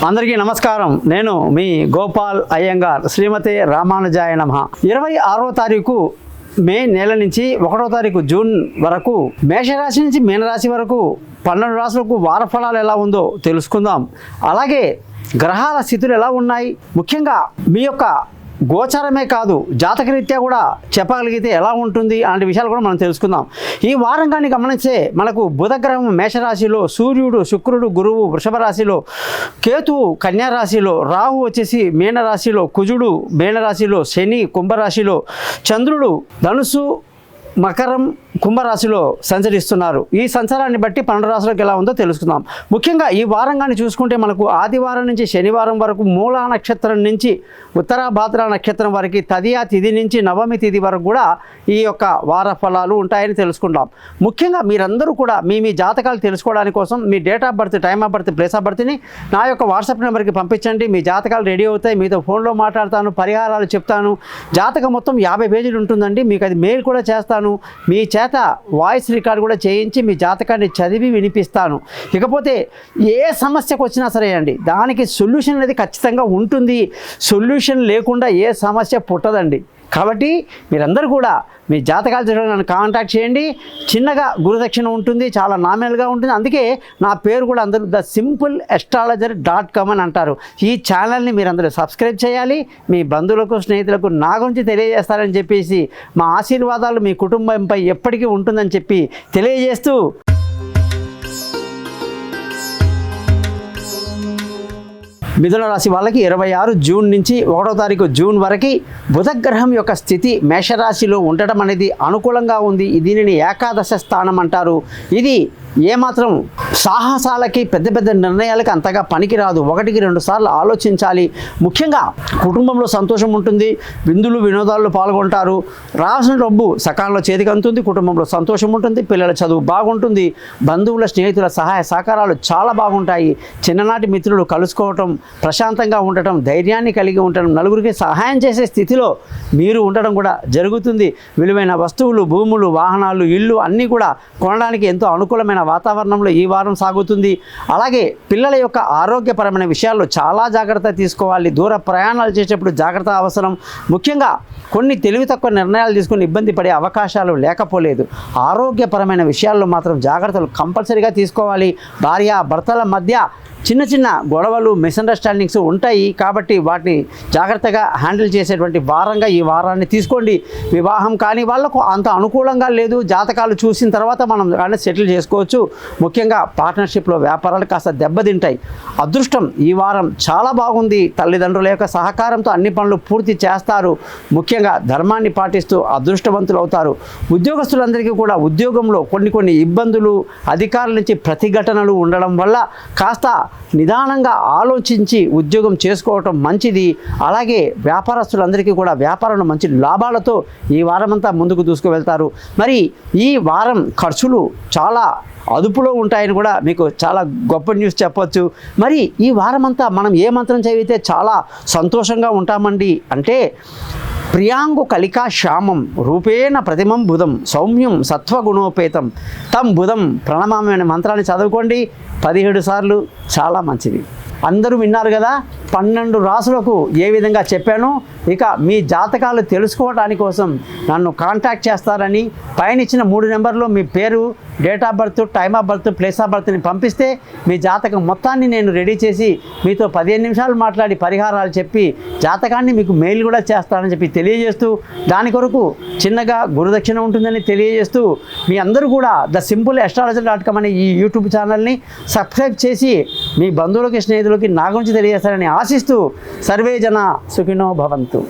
అందరికీ నమస్కారం. నేను మీ గోపాల్ అయ్యంగార్. శ్రీమతే రామానుజాయ నమః. 26వ తారీఖు మే నెల నుంచి 1వ తారీఖు జూన్ వరకు మేషరాశి నుంచి మీనరాశి వరకు 12 రాశులకు వార ఫలాలు ఎలా ఉందో తెలుసుకుందాం. అలాగే గ్రహాల స్థితులు ఎలా ఉన్నాయి, ముఖ్యంగా మీ యొక్క గోచారమే కాదు జాతకరీత్యా కూడా చెప్పగలిగితే ఎలా ఉంటుంది అలాంటి విషయాలు కూడా మనం తెలుసుకుందాం. ఈ వారం కానీ గమనించే మనకు బుధగ్రహం మేషరాశిలో, సూర్యుడు, శుక్రుడు, గురువు వృషభ రాశిలో, కేతువు కన్యా రాశిలో, రాహు వచ్చేసి మీనరాశిలో, కుజుడు మీనరాశిలో, శని కుంభరాశిలో, చంద్రుడు ధనుసు, మకరం, కుంభరాశిలో సంచరిస్తున్నారు. ఈ సంచారాన్ని బట్టి 12 రాశులకు ఎలా ఉందో తెలుసుకుందాం. ముఖ్యంగా ఈ వారం కానీ చూసుకుంటే మనకు ఆదివారం నుంచి శనివారం వరకు మూలా నక్షత్రం నుంచి ఉత్తరాభాద్ర నక్షత్రం వరకు తదియా తిథి నుంచి నవమి తిథి వరకు కూడా ఈ యొక్క వార ఫలాలు ఉంటాయని తెలుసుకుంటాం. ముఖ్యంగా మీరందరూ కూడా మీ జాతకాలు తెలుసుకోవడానికి కోసం మీ date of birth, time of birth, place of బర్త్ని నా యొక్క వాట్సాప్ నెంబర్కి పంపించండి. మీ జాతకాలు రెడీ అవుతాయి. మీతో ఫోన్లో మాట్లాడతాను, పరిహారాలు చెప్తాను. జాతకం మొత్తం 50 పేజీలు ఉంటుందండి. మీకు అది మెయిల్ కూడా చేస్తాను. మీ చేత వాయిస్ రికార్డ్ కూడా చేయించి మీ జాతకాన్ని చదివి వినిపిస్తాను. ఇకపోతే ఏ సమస్యకు వచ్చినా సరే అండి, దానికి సొల్యూషన్ అనేది ఖచ్చితంగా ఉంటుంది. సొల్యూషన్ లేకుండా ఏ సమస్య పుట్టదండి. కాబట్టి మీరందరూ కూడా మీ జాతకాలు చదవడానికి నన్ను కాంటాక్ట్ చేయండి. చిన్నగా గురుదక్షిణ ఉంటుంది, చాలా నామినల్గా ఉంటుంది. అందుకే నా పేరు కూడా అందరూ thesimpleastrologer.com అని అంటారు. ఈ ఛానల్ని మీరందరూ సబ్స్క్రైబ్ చేయాలి. మీ బంధువులకు, స్నేహితులకు నా గురించి తెలియజేస్తారని చెప్పేసి మా ఆశీర్వాదాలు మీ కుటుంబంపై ఎప్పటికీ ఉంటుందని చెప్పి తెలియజేస్తూ, మిథున రాశి వాళ్ళకి 26 జూన్ నుంచి 1వ తారీఖు జూన్ వరకు బుధగ్రహం యొక్క స్థితి మేషరాశిలో ఉండటం అనేది అనుకూలంగా ఉంది. దీనిని ఏకాదశ స్థానం అంటారు. ఇది ఏమాత్రం సాహసాలకి, పెద్ద పెద్ద నిర్ణయాలకి అంతగా పనికిరాదు. 1-2 సార్లు ఆలోచించాలి. ముఖ్యంగా కుటుంబంలో సంతోషం ఉంటుంది. విందులు వినోదాల్లో పాల్గొంటారు. రావాల్సిన డబ్బు సకాలంలో చేతికి అందుతుంది. కుటుంబంలో సంతోషం ఉంటుంది. పిల్లల చదువు బాగుంటుంది. బంధువుల, స్నేహితుల సహాయ సహకారాలు చాలా బాగుంటాయి. చిన్ననాటి మిత్రులు కలుసుకోవటం, ప్రశాంతంగా ఉండటం, ధైర్యాన్ని కలిగి ఉండటం, నలుగురికి సహాయం చేసే స్థితిలో మీరు ఉండడం కూడా జరుగుతుంది. విలువైన వస్తువులు, భూములు, వాహనాలు, ఇల్లు అన్నీ కూడా కొనడానికి ఎంతో అనుకూలమైన వాతావరణంలో ఈ వారం సాగుతుంది. అలాగే పిల్లల యొక్క ఆరోగ్యపరమైన విషయాల్లో చాలా జాగ్రత్త తీసుకోవాలి. దూర ప్రయాణాలు చేసేటప్పుడు జాగ్రత్త అవసరం. ముఖ్యంగా కొన్ని తెలివి తక్కువ నిర్ణయాలు తీసుకుని ఇబ్బంది పడే అవకాశాలు లేకపోలేదు. ఆరోగ్యపరమైన విషయాల్లో మాత్రం జాగ్రత్తలు కంపల్సరీగా తీసుకోవాలి. భార్య భర్తల మధ్య చిన్న చిన్న గొడవలు, మిస్అండర్స్టాండింగ్స్ ఉంటాయి. కాబట్టి వాటిని జాగ్రత్తగా హ్యాండిల్ చేసేటువంటి వారంగా ఈ వారాన్ని తీసుకోండి. వివాహం కాని వాళ్లకు అంత అనుకూలంగా లేదు. జాతకాలు చూసిన తర్వాత మనం కానీ సెటిల్ చేసుకోవచ్చు. ముఖ్యంగా పార్ట్నర్షిప్లో వ్యాపారాలు కాస్త దెబ్బతింటాయి. అదృష్టం ఈ వారం చాలా బాగుంది. తల్లిదండ్రుల యొక్క సహకారంతో అన్ని పనులు పూర్తి చేస్తారు. ముఖ్యంగా ధర్మాన్ని పాటిస్తూ అదృష్టవంతులు అవుతారు. ఉద్యోగస్తులందరికీ కూడా ఉద్యోగంలో కొన్ని ఇబ్బందులు, అధికారుల నుంచి ప్రతిఘటనలు ఉండడం వల్ల కాస్త నిదానంగా ఆలోచించి ఉద్యోగం చేసుకోవటం మంచిది. అలాగే వ్యాపారస్తులందరికీ కూడా వ్యాపారంలో మంచి లాభాలతో ఈ వారమంతా ముందుకు దూసుకువెళ్తారు. మరి ఈ వారం ఖర్చులు చాలా అదుపులో ఉంటాయని కూడా మీకు చాలా గొప్ప న్యూస్ చెప్పొచ్చు. మరి ఈ వారమంతా మనం ఏ మంత్రం చదివితే చాలా సంతోషంగా ఉంటామండి అంటే, ప్రియాంగు కలికా శ్యామం రూపేణ ప్రతిమం బుధం సౌమ్యం సత్వగుణోపేతం తం బుధం ప్రణమామి అనే మంత్రాన్ని చదువుకోండి 17 సార్లు. చాలా మంచిది. అందరూ విన్నారు కదా 12 రాశులకు ఏ విధంగా చెప్పాను. ఇక మీ జాతకాలు తెలుసుకోవడానికి కోసం నన్ను కాంటాక్ట్ చేస్తారని పైన ఇచ్చిన 3 నెంబర్లో మీ పేరు, date of birth, time of birth, place of బర్త్ని పంపిస్తే మీ జాతకం మొత్తాన్ని నేను రెడీ చేసి మీతో 15 నిమిషాలు మాట్లాడి పరిహారాలు చెప్పి జాతకాన్ని మీకు మెయిల్ కూడా చేస్తానని చెప్పి తెలియజేస్తూ, దాని కొరకు చిన్నగా గురుదక్షిణ ఉంటుందని తెలియజేస్తూ, మీ అందరూ కూడా thesimpleastrologer.com అనే ఈ యూట్యూబ్ ఛానల్ని సబ్స్క్రైబ్ చేసి మీ బంధువులకి, స్నేహితులకి నా గురించి తెలియజేస్తారని ఆశిస్తూ, సర్వే జన సుఖినో భవంతు.